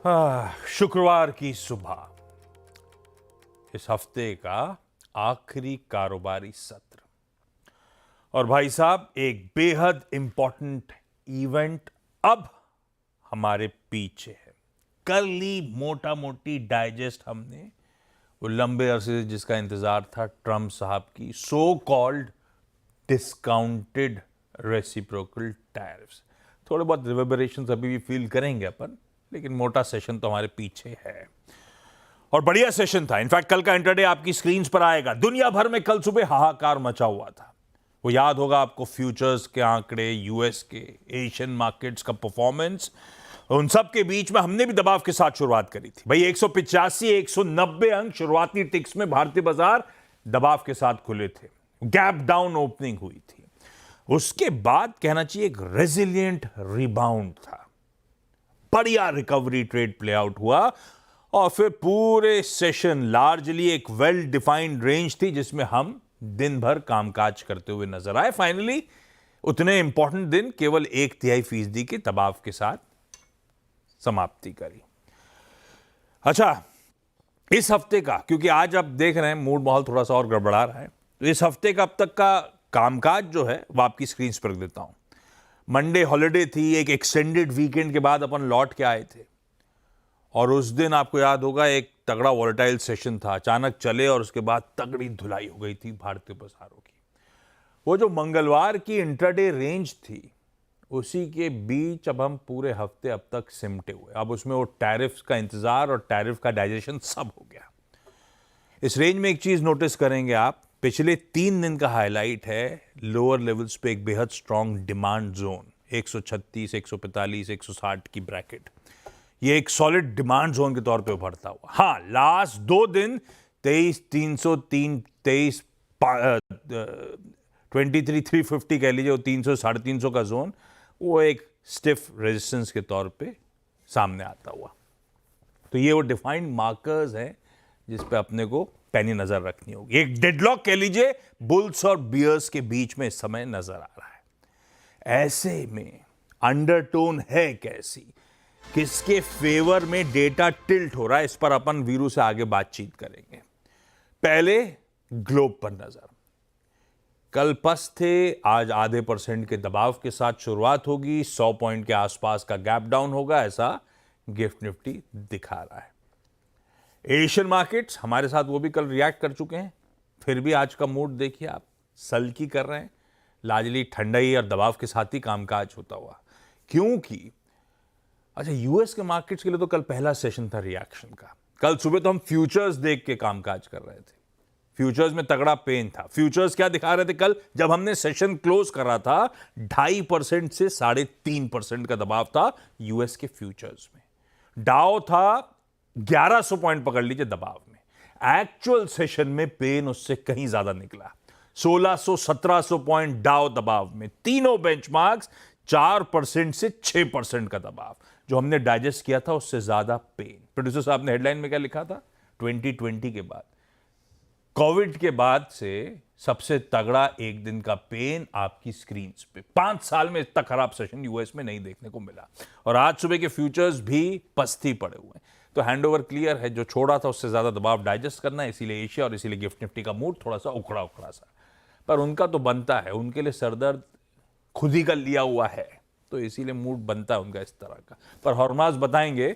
शुक्रवार की सुबह इस हफ्ते का आखिरी कारोबारी सत्र और भाई साहब एक बेहद इंपॉर्टेंट इवेंट अब हमारे पीछे है। कर ली मोटा मोटी डाइजेस्ट हमने वो लंबे अरसे से जिसका इंतजार था, ट्रंप साहब की so called discounted reciprocal tariffs. थोड़े बहुत रिवर्बरेशंस अभी भी फील करेंगे अपन, लेकिन मोटा सेशन तो हमारे पीछे है और बढ़िया सेशन था। इनफैक्ट कल का इंटरडे आपकी स्क्रीन्स पर आएगा। दुनिया भर में कल सुबह हाहाकार मचा हुआ था। वो याद होगा आपको, फ्यूचर्स के आंकड़े, यूएस के, एशियन मार्केट्स का परफॉर्मेंस, उन सब के बीच में हमने भी दबाव के साथ शुरुआत करी थी। भाई 185 190 अंक शुरुआती टिक्स में भारतीय बाजार दबाव के साथ खुले थे। गैप डाउन ओपनिंग हुई थी। उसके बाद कहना चाहिए एक रेजिलियंट रिबाउंड था। बढ़िया रिकवरी ट्रेड प्ले आउट हुआ और फिर पूरे सेशन लार्जली एक वेल डिफाइंड रेंज थी जिसमें हम दिन भर कामकाज करते हुए नजर आए। फाइनली उतने इंपॉर्टेंट दिन केवल 1/3% के दबाव के साथ समाप्ति करी। अच्छा, इस हफ्ते का, क्योंकि आज आप देख रहे हैं मूड माहौल थोड़ा सा और गड़बड़ा रहा है, तो इस हफ्ते का अब तक का कामकाज जो है वो आपकी स्क्रीन पर रख देता हूं। मंडे हॉलिडे थी, एक एक्सटेंडेड वीकेंड के बाद अपन लौट के आए थे और उस दिन आपको याद होगा एक तगड़ा वॉलेटाइल सेशन था। अचानक चले और उसके बाद तगड़ी धुलाई हो गई थी भारतीय बाजारों की। वो जो मंगलवार की इंट्राडे रेंज थी, उसी के बीच अब हम पूरे हफ्ते अब तक सिमटे हुए। अब उसमें वो टैरिफ्स का इंतजार और टैरिफ का डाइजेशन सब हो गया। इस रेंज में एक चीज नोटिस करेंगे आप, पिछले 3 दिन का हाईलाइट है लोअर लेवल्स पे एक बेहद स्ट्रांग डिमांड जोन, 136, 145, 160 की ब्रैकेट। ये एक सॉलिड डिमांड जोन के तौर पे उभरता हुआ। हाँ, लास्ट 2 दिन 23,303, 23,350 कह लीजिए, 300 350 का जोन, वो एक स्टिफ रेजिस्टेंस के तौर पे सामने आता हुआ। तो ये वो डिफाइंड मार्कर्स हैं जिस पे अपने को पैनी नजर रखनी होगी। एक डेडलॉक कह लीजिए बुल्स और बियर्स के बीच में इस समय नजर आ रहा है। ऐसे में अंडरटोन है कैसी, किसके फेवर में डेटा टिल्ट हो रहा है, इस पर अपन वीरू से आगे बातचीत करेंगे। पहले ग्लोब पर नजर। कल पस्त थे, आज आधे % के दबाव के साथ शुरुआत होगी। 100 पॉइंट के आसपास का गैप डाउन होगा, ऐसा गिफ्ट निफ्टी दिखा रहा है। एशियन मार्केट्स हमारे साथ वो भी कल रिएक्ट कर चुके हैं, फिर भी आज का मूड देखिए आप, सल्की कर रहे हैं। लाजली ठंडाई और दबाव के साथ ही कामकाज होता हुआ, क्योंकि अच्छा, यूएस के मार्केट्स के लिए तो कल पहला सेशन था रिएक्शन का। कल सुबह तो हम फ्यूचर्स देख के कामकाज कर रहे थे। फ्यूचर्स में तगड़ा पेन था। फ्यूचर्स क्या दिखा रहे थे कल जब हमने सेशन क्लोज करा था? 2.5% से 3.5% का दबाव था यूएस के फ्यूचर्स में। डाउ था 1100 पॉइंट पकड़ लीजिए दबाव में। एक्चुअल सेशन में पेन उससे कहीं ज्यादा निकला। 1600 1700 पॉइंट डाउ दबाव में। तीनों बेंचमार्क्स 4% से 6% का दबाव। जो हमने डाइजेस्ट किया था उससे ज्यादा पेन। प्रोड्यूसर साहब ने हेडलाइन में क्या लिखा था? 2020 के बाद, कोविड के बाद से सबसे तगड़ा एक दिन का पेन आपकी स्क्रीन पे। 5 साल में इतना खराब सेशन यूएस में नहीं देखने को मिला। और आज सुबह के फ्यूचर्स भी पस्ती पड़े हुए हैं। तो हैंडओवर क्लियर है, जो छोड़ा था उससे ज्यादा दबाव डाइजेस्ट करना है। इसीलिए एशिया और इसीलिए गिफ्ट निफ्टी का मूड थोड़ा सा उखड़ा उखड़ा सा। पर उनका तो बनता है, उनके लिए सरदर्द खुद ही का लिया हुआ है, तो इसीलिए मूड बनता है उनका इस तरह का। पर हॉर्मास बताएंगे